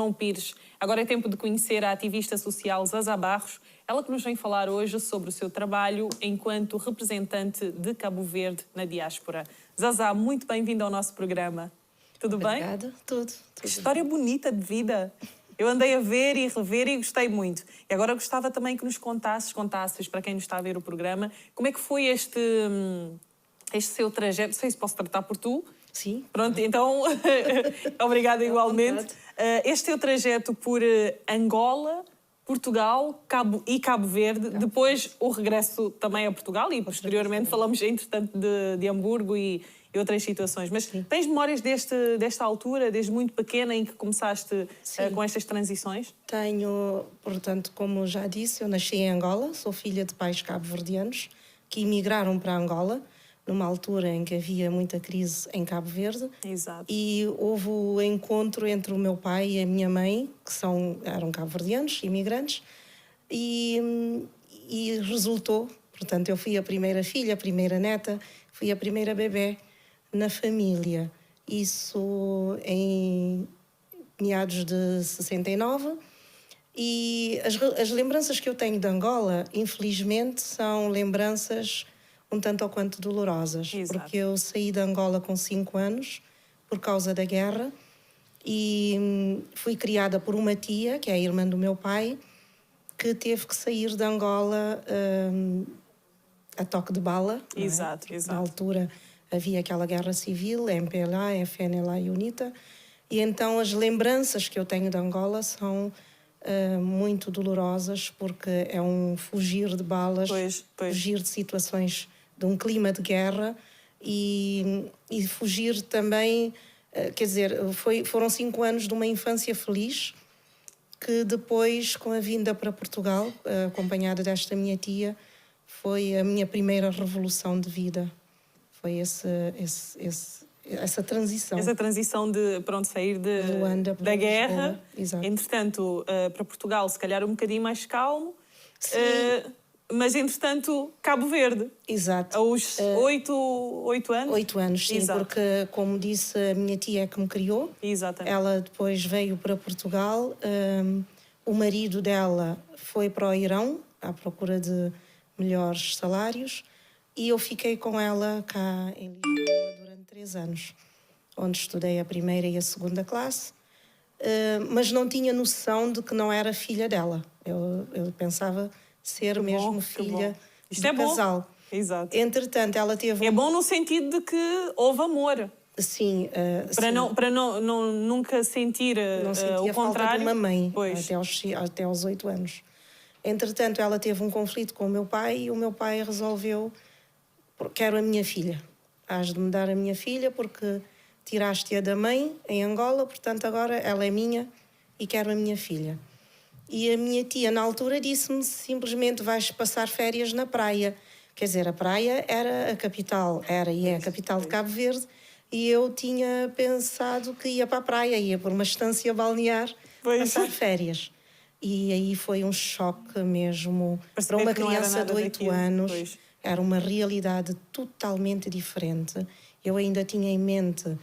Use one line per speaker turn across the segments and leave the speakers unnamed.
João Pires. Agora é tempo de conhecer a ativista social Zazá Barros, ela que nos vem falar hoje sobre o seu trabalho enquanto representante de Cabo Verde na diáspora. Zazá, muito bem-vinda ao nosso programa. Tudo bem?
Obrigada, tudo.
Que história bonita de vida. Eu andei a ver e rever e gostei muito. E agora gostava também que nos contasses, para quem nos está a ver o programa, como é que foi este seu trajeto. Não sei se posso tratar por tu.
Sim.
Pronto, então, obrigada igualmente. Este teu trajeto por Angola, Portugal e Cabo Verde, depois o regresso também a Portugal e posteriormente falamos, entretanto, de Hamburgo e outras situações. Mas tens memórias desta altura, desde muito pequena, em que começaste com estas transições?
Tenho, portanto, como já disse, eu nasci em Angola, sou filha de pais cabo-verdianos que emigraram para Angola, numa altura em que havia muita crise em Cabo Verde.
Exato.
E houve o encontro entre o meu pai e a minha mãe, que eram cabo-verdianos, imigrantes, e resultou. Portanto, eu fui a primeira filha, a primeira neta, fui a primeira bebé na família. Isso em meados de 69. E as lembranças que eu tenho de Angola, infelizmente, são lembranças um tanto ou quanto dolorosas.
Exato.
Porque eu saí de Angola com 5 anos por causa da guerra e fui criada por uma tia, que é a irmã do meu pai, que teve que sair de Angola a toque de bala.
Exato,
não é?
exato.
Na altura havia aquela guerra civil, MPLA, FNLA e UNITA, e então as lembranças que eu tenho de Angola são muito dolorosas, porque é um fugir de balas, fugir de situações, de um clima de guerra e fugir também, quer dizer, foram 5 anos de uma infância feliz, que depois, com a vinda para Portugal, acompanhada desta minha tia, foi a minha primeira revolução de vida. Foi essa transição.
Essa transição de sair
Luanda
da guerra.
Exato.
Entretanto, para Portugal, se calhar um bocadinho mais calmo.
Sim.
Mas, entretanto, Cabo Verde.
Exato.
Aos 8 anos?
8 anos, sim.
Exato.
Porque, como disse, a minha tia é que me criou.
Exatamente.
Ela depois veio para Portugal. O marido dela foi para o Irão, à procura de melhores salários. E eu fiquei com ela cá em Lisboa durante 3 anos, onde estudei a primeira e a segunda classe, mas não tinha noção de que não era filha dela. Eu pensava ser mesmo filha do casal.
Exato.
Entretanto, ela teve...
É bom no sentido de que houve amor.
Sim.
Para nunca sentir
não sentia
o contrário.
Falta de uma mãe,
pois.
até aos 8 anos. Entretanto, ela teve um conflito com o meu pai e o meu pai resolveu: quero a minha filha. Hás de me dar a minha filha porque tiraste-a da mãe em Angola, portanto agora ela é minha e quero a minha filha. E a minha tia, na altura, disse-me simplesmente: vais passar férias na praia. Quer dizer, a praia era a capital, é a capital de Cabo Verde, e eu tinha pensado que ia para a praia, ia por uma estância balnear, passar férias. E aí foi um choque mesmo para uma criança de 8 anos.
Pois.
Era uma realidade totalmente diferente. Eu ainda tinha em mente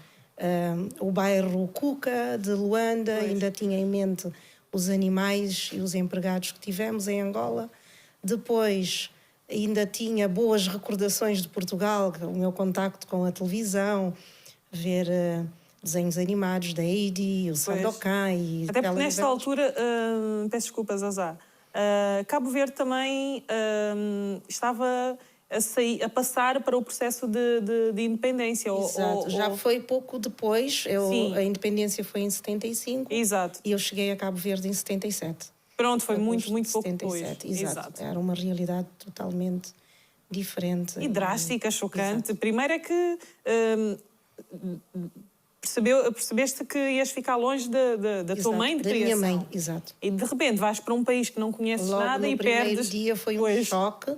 o bairro Cuca de Luanda, ainda tinha em mente os animais e os empregados que tivemos em Angola. Depois ainda tinha boas recordações de Portugal, o meu contacto com a televisão, ver desenhos animados da Heidi, o Sandokan e...
Até porque nesta altura, peço desculpa, Zazá, Cabo Verde também estava a passar para o processo de independência.
Exato, já foi pouco depois. A independência foi em 75.
Exato.
E eu cheguei a Cabo Verde em 77.
Pronto, foi muito pouco
77,
depois.
Exato. Era uma realidade totalmente diferente.
E drástica, chocante.
Exato.
Primeiro é que percebeste que ias ficar longe da tua mãe de criação.
Da minha mãe, exato.
E de repente vais para um país que não conheces nada e perdes...
Logo no primeiro dia foi um choque,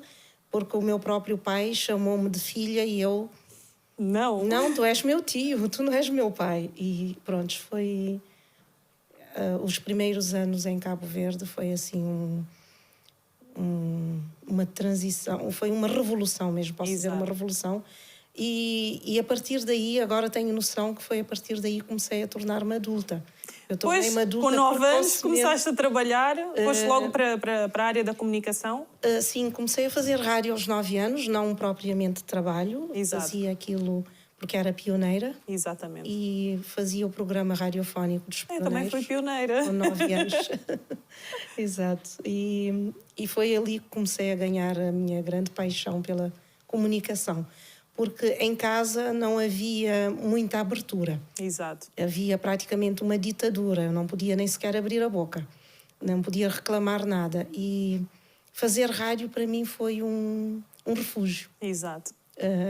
porque o meu próprio pai chamou-me de filha e eu... Não, tu és meu tio, tu não és meu pai. E pronto, foi... os primeiros anos em Cabo Verde foi assim uma transição, foi uma revolução mesmo, posso dizer, uma revolução. E a partir daí, agora tenho noção que foi a partir daí que comecei a tornar-me adulta. Eu tornei
Pois,
madura
com 9 anos
precocemente.
começaste a trabalhar, foste logo para a área da comunicação.
Sim, comecei a fazer rádio aos 9 anos, não propriamente trabalho.
Exato.
Fazia aquilo porque era pioneira.
Exatamente.
E fazia o programa radiofónico dos
Eu
pioneiros.
também fui pioneira.
Com 9 anos. Exato. E foi ali que comecei a ganhar a minha grande paixão pela comunicação. Porque em casa não havia muita abertura.
Exato.
Havia praticamente uma ditadura. Eu não podia nem sequer abrir a boca. Não podia reclamar nada. E fazer rádio para mim foi um refúgio.
Exato.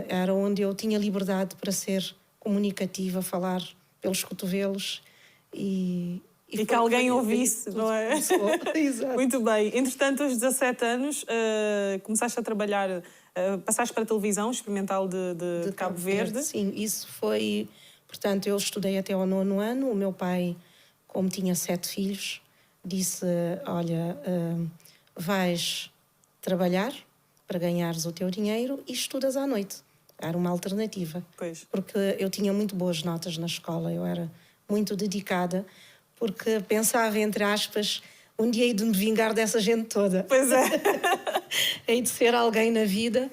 Era onde eu tinha liberdade para ser comunicativa, falar pelos cotovelos e
que alguém ouvisse, não é?
Exato.
Muito bem. Entretanto, aos 17 anos, começaste a trabalhar, passaste para a televisão experimental de Cabo Verde.
Sim, isso foi... Portanto, eu estudei até ao 9º ano. O meu pai, como tinha 7 filhos, disse, olha, vais trabalhar para ganhares o teu dinheiro e estudas à noite. Era uma alternativa.
Pois.
Porque eu tinha muito boas notas na escola, eu era muito dedicada, porque pensava, entre aspas, um dia hei de me vingar dessa gente toda.
Pois é.
Hei de ser alguém na vida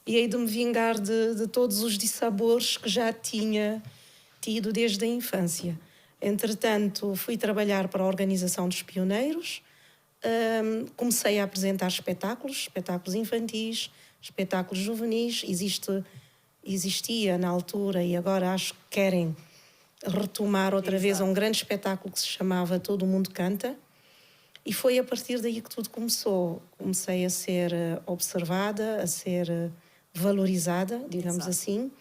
e hei de me vingar de todos os dissabores que já tinha tido desde a infância. Entretanto, fui trabalhar para a Organização dos Pioneiros. Comecei a apresentar espetáculos infantis, espetáculos juvenis. Existia na altura e agora acho que querem retomar outra vez um grande espetáculo que se chamava Todo Mundo Canta. E foi a partir daí que tudo começou. Comecei a ser observada, a ser valorizada, digamos assim.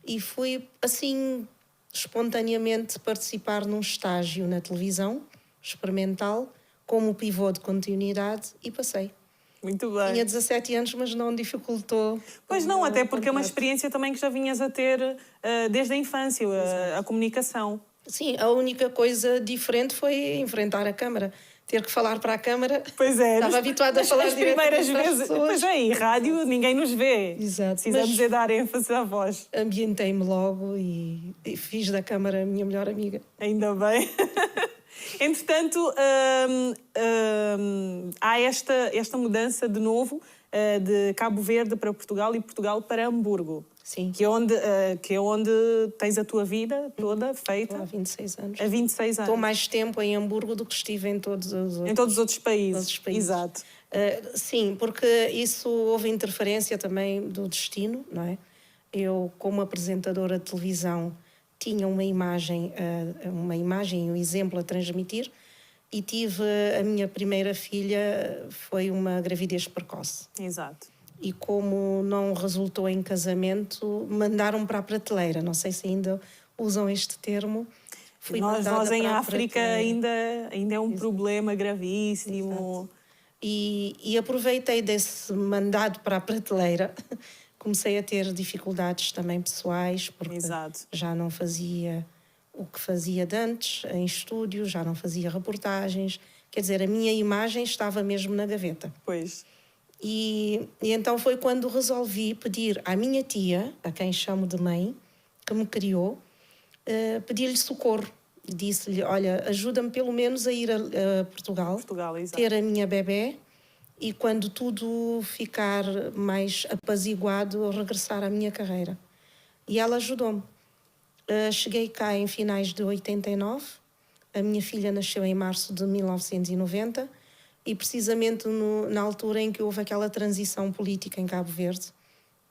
E fui, assim, espontaneamente participar num estágio na televisão experimental, como pivô de continuidade, e passei.
Muito bem.
Tinha 17 anos, mas não dificultou.
Pois não, até porque é uma experiência também que já vinhas a ter desde a infância, a comunicação.
Sim, a única coisa diferente foi enfrentar a câmara. Ter que falar para a câmara.
Pois é.
Estava habituada a falar
primeiras
diretamente às
vezes.
pessoas.
Pois é, em rádio ninguém nos vê.
Exato.
Precisamos é dar ênfase à voz.
Ambientei-me logo e fiz da câmara a minha melhor amiga.
Ainda bem. Entretanto, há esta mudança de novo de Cabo Verde para Portugal e Portugal para Hamburgo.
Sim.
Que é onde tens a tua vida toda feita.
Estou há 26 anos.
Há 26 anos.
Estou mais tempo em Hamburgo do que estive em todos os
outros países. Exato.
Sim, porque isso houve interferência também do destino, não é? Eu, como apresentadora de televisão, tinha uma imagem e um exemplo a transmitir, e tive a minha primeira filha, foi uma gravidez precoce.
Exato.
E como não resultou em casamento, mandaram para a prateleira. Não sei se ainda usam este termo.
Nós em África ainda é um problema gravíssimo.
Exato. E aproveitei desse mandado para a prateleira. Comecei a ter dificuldades também pessoais, porque já não fazia o que fazia de antes, em estúdio, já não fazia reportagens. Quer dizer, a minha imagem estava mesmo na gaveta.
Pois.
E então foi quando resolvi pedir à minha tia, a quem chamo de mãe, que me criou, pedir-lhe socorro. Disse-lhe, olha, ajuda-me pelo menos a ir a Portugal ter a minha bebé, e quando tudo ficar mais apaziguado, eu regressar à minha carreira. E ela ajudou-me. Cheguei cá em finais de 89, a minha filha nasceu em março de 1990, e precisamente na altura em que houve aquela transição política em Cabo Verde,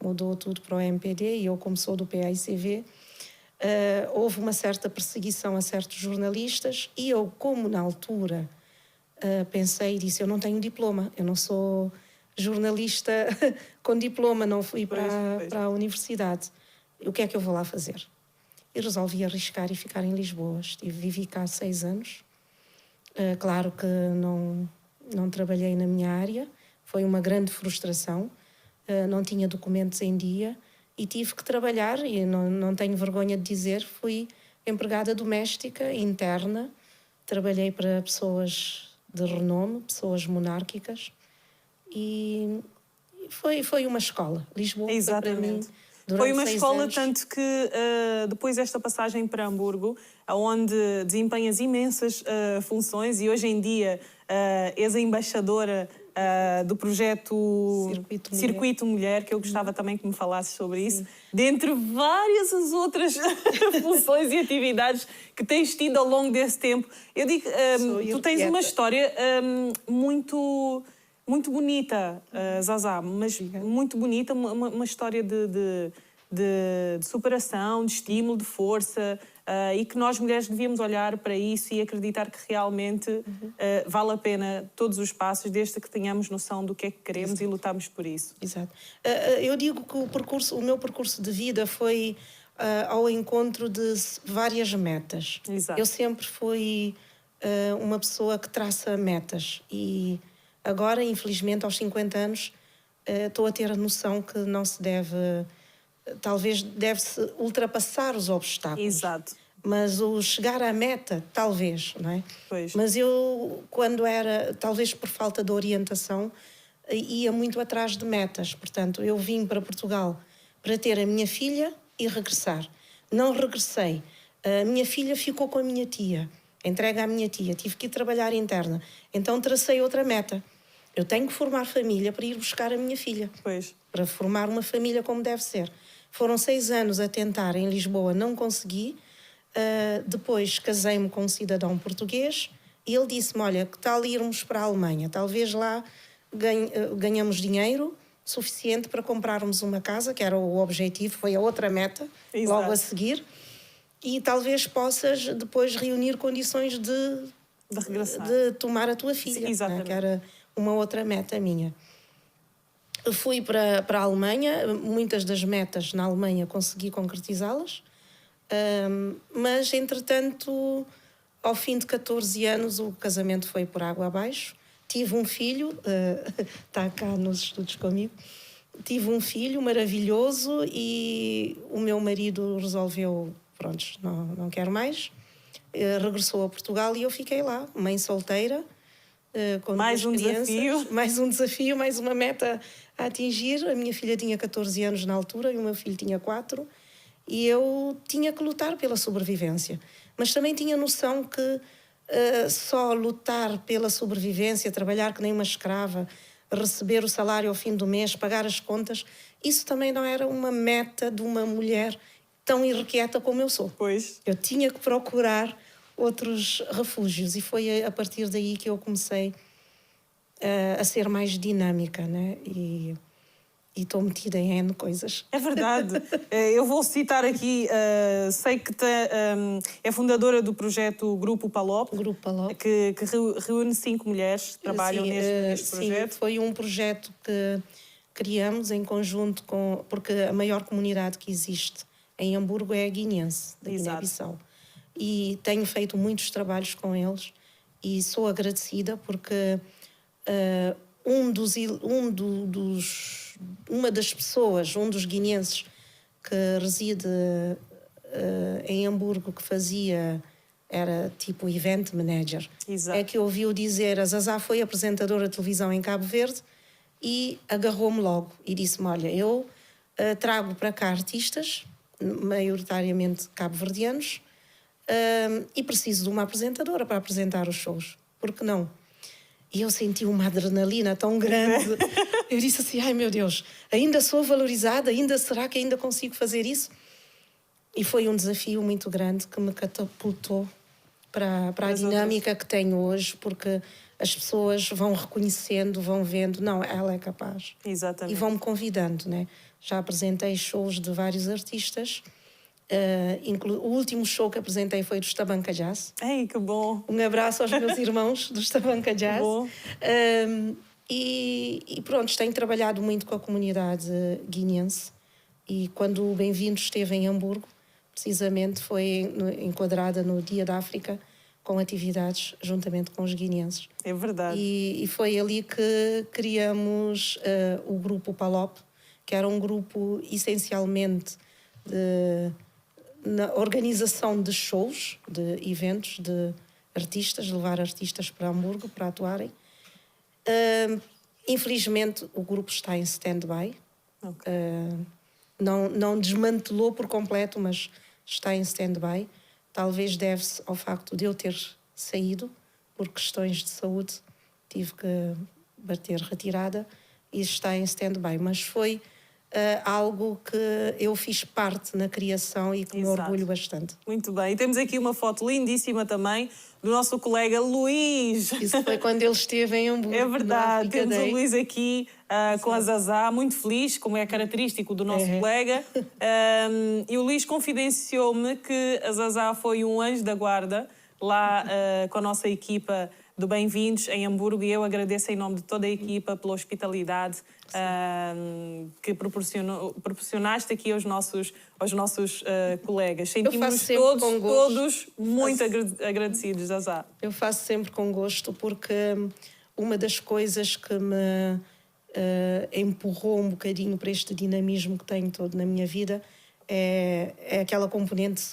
mudou tudo para o MPD, e eu, como sou do PAICV, houve uma certa perseguição a certos jornalistas, e eu, como na altura pensei e disse, eu não tenho diploma, eu não sou jornalista com diploma, não fui para a universidade. O que é que eu vou lá fazer? E resolvi arriscar e ficar em Lisboa. Vivi cá 6 anos. Claro que não trabalhei na minha área, foi uma grande frustração, não tinha documentos em dia e tive que trabalhar, e não tenho vergonha de dizer, fui empregada doméstica interna, trabalhei para pessoas de renome, pessoas monárquicas, e foi uma escola. Lisboa foi para mim durante
Foi uma
6
escola,
anos.
tanto que depois desta passagem para Hamburgo, onde desempenhas imensas funções e hoje em dia és a embaixadora do projeto Circuito Mulher, que eu gostava também que me falasses sobre isso, dentre várias as outras funções e atividades que tens tido ao longo desse tempo. Eu digo, tu tens uma história muito bonita, Zazá, mas muito bonita, uma história de superação, de estímulo, de força, e que nós mulheres devíamos olhar para isso e acreditar que realmente vale a pena todos os passos, desde que tenhamos noção do que é que queremos e lutamos por isso.
Exato. Eu digo que o meu percurso de vida foi ao encontro de várias metas.
Exato.
Eu sempre fui uma pessoa que traça metas e agora, infelizmente, aos 50 anos, estou a ter a noção que não se deve... Talvez deve-se ultrapassar os obstáculos.
Exato.
Mas o chegar à meta, talvez, não é?
Pois.
Mas eu, quando era, talvez por falta de orientação, ia muito atrás de metas. Portanto, eu vim para Portugal para ter a minha filha e regressar. Não regressei. A minha filha ficou com a minha tia, entregue à minha tia. Tive que ir trabalhar interna. Então tracei outra meta. Eu tenho que formar família para ir buscar a minha filha.
Pois.
Para formar uma família como deve ser. Foram 6 anos a tentar em Lisboa, não consegui. Depois casei-me com um cidadão português e ele disse-me, olha, que tal irmos para a Alemanha? Talvez lá ganhamos dinheiro suficiente para comprarmos uma casa, que era o objetivo, foi a outra meta,
Exato.
logo a seguir. E talvez possas depois reunir condições de
regressar,
de tomar a tua filha.
Sim, exatamente.
Né? Que era uma outra meta minha. Fui para a Alemanha, muitas das metas na Alemanha consegui concretizá-las, mas, entretanto, ao fim de 14 anos, o casamento foi por água abaixo. Tive um filho, está cá nos estudos comigo, tive um filho maravilhoso e o meu marido resolveu, pronto, não quero mais, regressou a Portugal e eu fiquei lá, mãe solteira, com
mais um
crianças,
desafio.
mais um desafio, mais uma meta a atingir. A minha filha tinha 14 anos na altura e o meu filho tinha 4 e eu tinha que lutar pela sobrevivência. Mas também tinha noção que só lutar pela sobrevivência, trabalhar que nem uma escrava, receber o salário ao fim do mês, pagar as contas, isso também não era uma meta de uma mulher tão irrequieta como eu sou.
Pois.
Eu tinha que procurar outros refúgios e foi a partir daí que eu comecei a ser mais dinâmica, né? E estou metida em N coisas.
É verdade. Eu vou citar aqui, sei que é fundadora do projeto Grupo Palop,
Grupo Palop.
que reúne 5 mulheres que trabalham neste projeto.
Sim, foi um projeto que criamos em conjunto com... Porque a maior comunidade que existe em Hamburgo é a guineense, da Guiné-Bissau. E tenho feito muitos trabalhos com eles e sou agradecida porque uma das pessoas, um dos guineenses que reside em Hamburgo, que era tipo event manager,
Exato.
é que ouviu dizer, a Zazá foi apresentadora de televisão em Cabo Verde e agarrou-me logo e disse-me, olha, eu trago para cá artistas, maioritariamente cabo-verdianos, e preciso de uma apresentadora para apresentar os shows. Por que não? E eu senti uma adrenalina tão grande. Eu disse assim, ai meu Deus, ainda sou valorizada, será que ainda consigo fazer isso? E foi um desafio muito grande que me catapultou para a dinâmica que tenho hoje, porque as pessoas vão reconhecendo, vão vendo, não, ela é capaz.
Exatamente.
E vão-me convidando, né? Já apresentei shows de vários artistas. O último show que apresentei foi dos Tabanca Jazz.
Ei, que bom!
Um abraço aos meus irmãos dos Tabanca Jazz.
Bom.
E pronto, tenho trabalhado muito com a comunidade guineense e quando o Bem-vindo esteve em Hamburgo, precisamente foi enquadrada no Dia da África com atividades juntamente com os guineenses.
É verdade.
E foi ali que criamos o Grupo Palop, que era um grupo essencialmente na organização de shows, de eventos, de artistas, levar artistas para Hamburgo para atuarem. Infelizmente, o grupo está em stand-by.
Okay.
não desmantelou por completo, mas está em stand-by. Talvez deve-se ao facto de eu ter saído por questões de saúde, tive que bater retirada e está em stand-by. Mas foi algo que eu fiz parte na criação e que me orgulho bastante.
Muito bem. E temos aqui uma foto lindíssima também do nosso colega Luís.
Isso foi quando ele esteve em Hamburgo.
É verdade. Temos o Luís aqui com a Zazá, muito feliz, como é característico do nosso colega. E o Luís confidenciou-me que a Zazá foi um anjo da guarda lá com a nossa equipa do Bem-vindos em Hamburgo, e eu agradeço em nome de toda a equipa pela hospitalidade que proporcionaste aqui aos nossos colegas. Sentimos todos muito agradecidos, Zazá.
Eu faço sempre com gosto, porque uma das coisas que me empurrou um bocadinho para este dinamismo que tenho todo na minha vida é aquela componente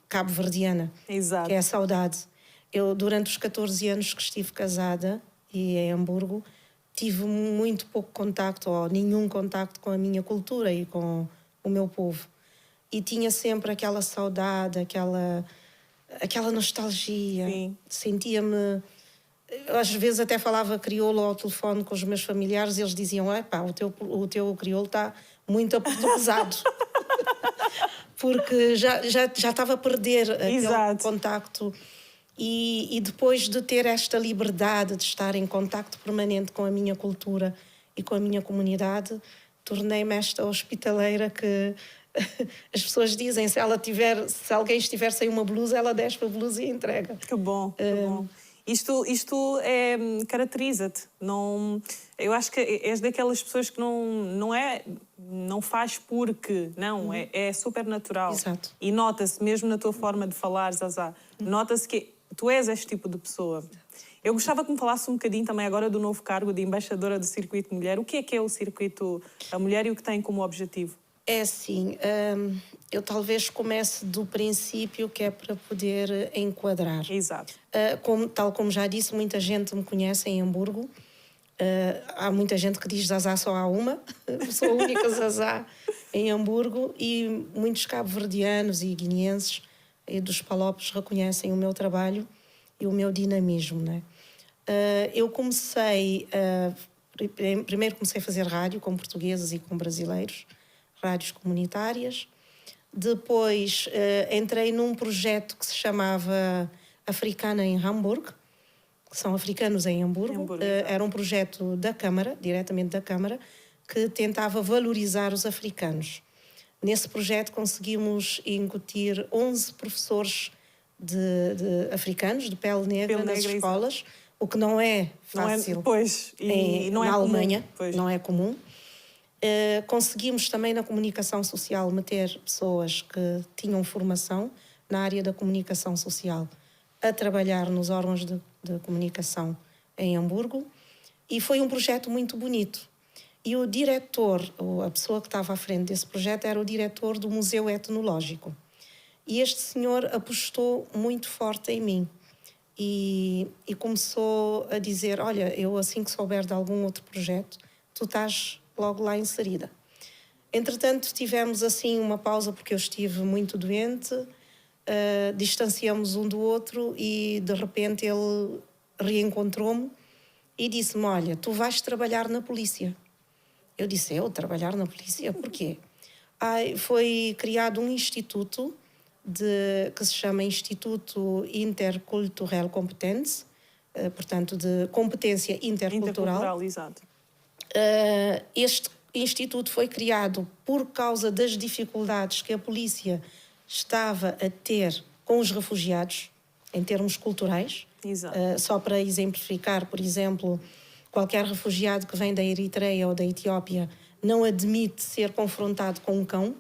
cabo-verdiana, que é a saudade. Eu, durante os 14 anos que estive casada e em Hamburgo, tive muito pouco contacto, ou nenhum contacto com a minha cultura e com o meu povo. E tinha sempre aquela saudade, aquela nostalgia.
Sim.
Sentia-me... Às vezes até falava crioulo ao telefone com os meus familiares e eles diziam: "Epá, o teu crioulo está muito aportuguesado." Porque já estava a perder aquele contacto. E depois de ter esta liberdade de estar em contacto permanente com a minha cultura e com a minha comunidade, tornei-me esta hospitaleira que as pessoas dizem: se alguém estiver sem uma blusa, ela despe a blusa e entrega.
Que bom, que bom. Isto caracteriza-te. Eu acho que és daquelas pessoas que não faz porque, não, é super natural.
Exato.
E nota-se mesmo na tua forma de falar, Zazá, nota-se que tu és este tipo de pessoa. Eu gostava que me falasse um bocadinho também agora do novo cargo de embaixadora do Circuito Mulher. O que é o Circuito a Mulher e o que tem como objetivo?
É assim, eu talvez comece do princípio, que é para poder enquadrar.
Exato.
Tal como já disse, muita gente me conhece em Hamburgo. Há muita gente que diz Zazá só há uma. Sou a única Zazá em Hamburgo, e muitos cabo-verdianos e guineenses e dos Palopes reconhecem o meu trabalho e o meu dinamismo, né? Eu primeiro comecei a fazer rádio com portugueses e com brasileiros, rádios comunitárias. Depois entrei num projeto que se chamava Africana em Hamburgo, que são africanos em Hamburgo. Era um projeto da Câmara, diretamente da Câmara, que tentava valorizar os africanos. Nesse projeto conseguimos incutir 11 professores de africanos, de pele negra, nas escolas, o que não é fácil. Na Alemanha, não é comum. Conseguimos também na comunicação social meter pessoas que tinham formação na área da comunicação social a trabalhar nos órgãos de comunicação em Hamburgo, e foi um projeto muito bonito. E o diretor, a pessoa que estava à frente desse projeto, era o diretor do Museu Etnológico. E este senhor apostou muito forte em mim e começou a dizer: olha, eu assim que souber de algum outro projeto, tu estás logo lá inserida. Entretanto, tivemos assim uma pausa porque eu estive muito doente, distanciamos um do outro e de repente ele reencontrou-me e disse-me: olha, tu vais trabalhar na polícia. Eu disse: eu trabalhar na polícia? Porquê? Foi criado um instituto que se chama Instituto Interculturel Competence, portanto, de competência intercultural.
Exato.
Este instituto foi criado por causa das dificuldades que a polícia estava a ter com os refugiados, em termos culturais.
Exato.
Só para exemplificar, por exemplo, qualquer refugiado que vem da Eritreia ou da Etiópia não admite ser confrontado com um cão,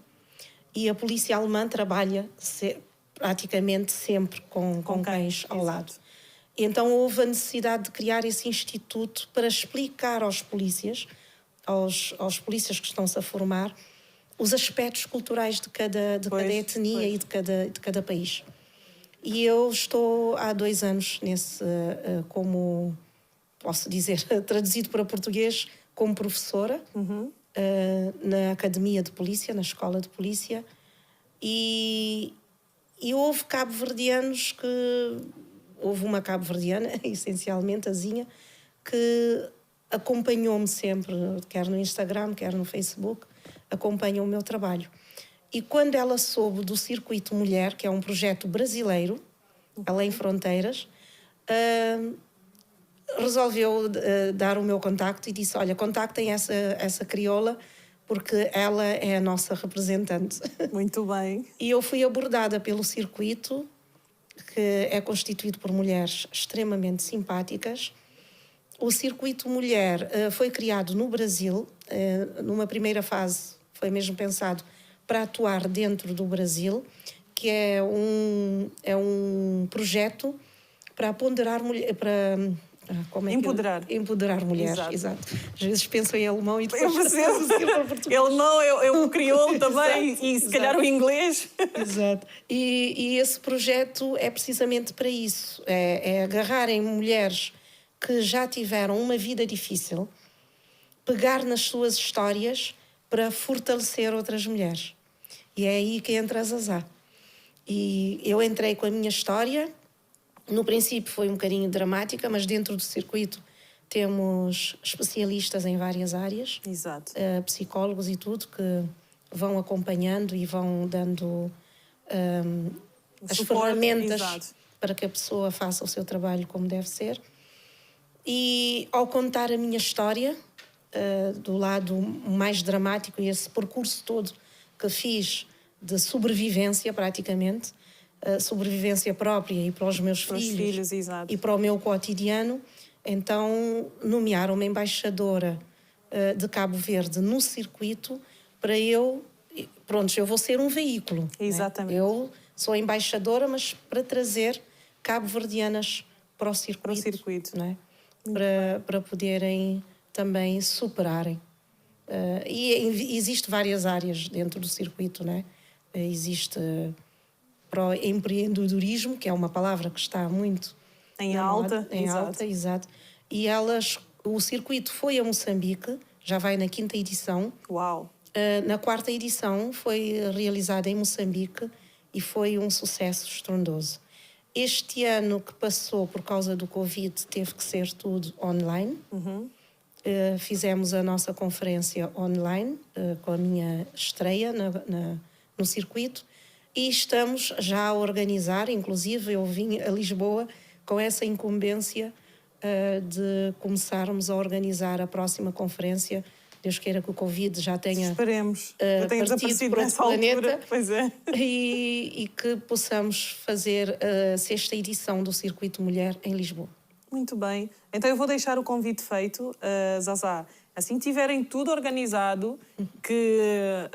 e a polícia alemã trabalha praticamente sempre com cães ao lado. Então houve a necessidade de criar esse instituto para explicar aos polícias, aos polícias que estão-se a formar, os aspectos culturais de cada etnia e de cada país. E eu estou há 2 anos como posso dizer, traduzido para português, como professora. na academia de polícia, na escola de polícia, e houve cabo-verdianos que... Houve uma cabo-verdiana, essencialmente, a Zinha, que acompanhou-me sempre, quer no Instagram, quer no Facebook, acompanha o meu trabalho. E quando ela soube do Circuito Mulher, que é um projeto brasileiro, além fronteiras, resolveu dar o meu contacto e disse, olha, contactem essa crioula, porque ela é a nossa representante.
Muito bem.
E eu fui abordada pelo circuito, que é constituído por mulheres extremamente simpáticas. O Circuito Mulher foi criado no Brasil. Numa primeira fase foi mesmo pensado para atuar dentro do Brasil, que é um projeto para ponderar mulher, para empoderar mulheres. Exato. Às vezes penso em alemão e depois
para português. Alemão é o crioulo também. Exato, e se calhar o inglês.
Exato. E esse projeto é precisamente para isso. É agarrarem mulheres que já tiveram uma vida difícil, pegar nas suas histórias para fortalecer outras mulheres. E é aí que entra a Zazá. E eu entrei com a minha história. No princípio foi um bocadinho dramática, mas dentro do circuito temos especialistas em várias áreas.
Exato.
Psicólogos e tudo, que vão acompanhando e vão dando as ferramentas. Exato. Para que a pessoa faça o seu trabalho como deve ser. E ao contar a minha história, do lado mais dramático, e esse percurso todo que fiz de sobrevivência praticamente, sobrevivência própria e para os meus filhos
exato.
E para o meu cotidiano, então nomearam-me embaixadora de Cabo Verde no circuito para eu vou ser um veículo.
Exatamente.
Né? Eu sou embaixadora, mas para trazer cabo-verdianas para o circuito. Né? Para poderem também superarem. E existe várias áreas dentro do circuito, né? Existe para o empreendedorismo, que é uma palavra que está muito
em alta.
Exato. E o circuito foi a Moçambique, já vai na 5ª edição.
Uau!
Na 4ª edição foi realizada em Moçambique e foi um sucesso estrondoso. Este ano que passou, por causa do Covid, teve que ser tudo online.
Uhum.
Fizemos a nossa conferência online, com a minha estreia no circuito, e estamos já a organizar, inclusive eu vim a Lisboa com essa incumbência de começarmos a organizar a próxima conferência. Deus queira que o Covid já tenha
desaparecido
para
nessa
o planeta.
Altura. Pois é.
E que possamos fazer a 6ª edição do Circuito Mulher em Lisboa.
Muito bem. Então eu vou deixar o convite feito, Zazá. Assim que tiverem tudo organizado, que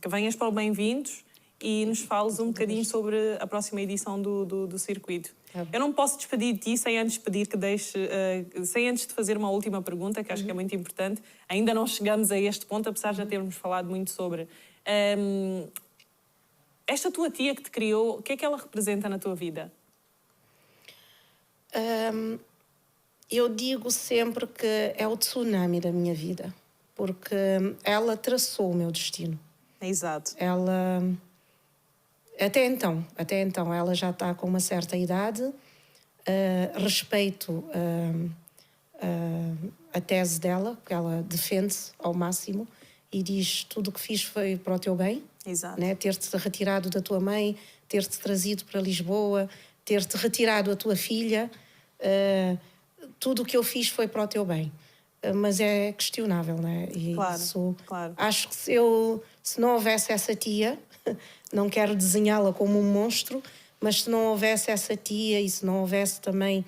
venhas para o Bem-vindos e nos fales um bocadinho sobre a próxima edição do circuito. Eu não posso despedir de ti sem antes pedir que sem antes de fazer uma última pergunta, que acho que é muito importante. Ainda não chegamos a este ponto, apesar de já termos falado muito sobre. Esta tua tia que te criou, o que é que ela representa na tua vida?
Eu digo sempre que é o tsunami da minha vida, porque ela traçou o meu destino.
Exato.
Ela... Até então, ela já está com uma certa idade, respeito a tese dela, que ela defende-se ao máximo e diz tudo o que fiz foi para o teu bem.
Exato.
Né? Ter-te retirado da tua mãe, ter-te trazido para Lisboa, ter-te retirado a tua filha, tudo o que eu fiz foi para o teu bem. Mas é questionável, né? E
claro.
Acho que se não houvesse essa tia... Não quero desenhá-la como um monstro, mas se não houvesse essa tia e se não houvesse também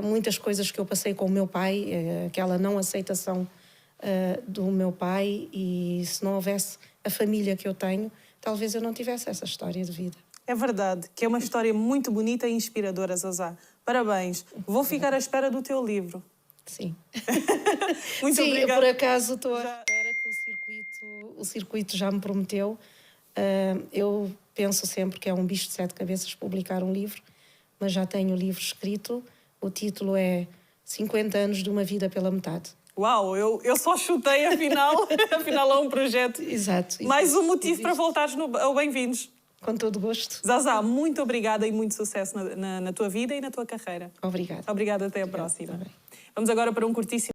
muitas coisas que eu passei com o meu pai, aquela não aceitação do meu pai, e se não houvesse a família que eu tenho, talvez eu não tivesse essa história de vida.
É verdade, que é uma história muito bonita e inspiradora, Zazá. Parabéns. Vou ficar à espera do teu livro.
Sim.
Muito
Sim,
obrigada.
Por acaso estou à espera que o circuito já me prometeu. Eu penso sempre que é um bicho de 7 cabeças publicar um livro, mas já tenho o livro escrito. O título é 50 anos de uma vida pela metade.
Uau, eu só chutei, afinal é um projeto.
Exato.
Mais um motivo para voltares ao Bem-vindos.
Com todo gosto.
Zazá, muito obrigada e muito sucesso na tua vida e na tua carreira.
Obrigada.
Obrigada, até a próxima. Vamos agora para um curtíssimo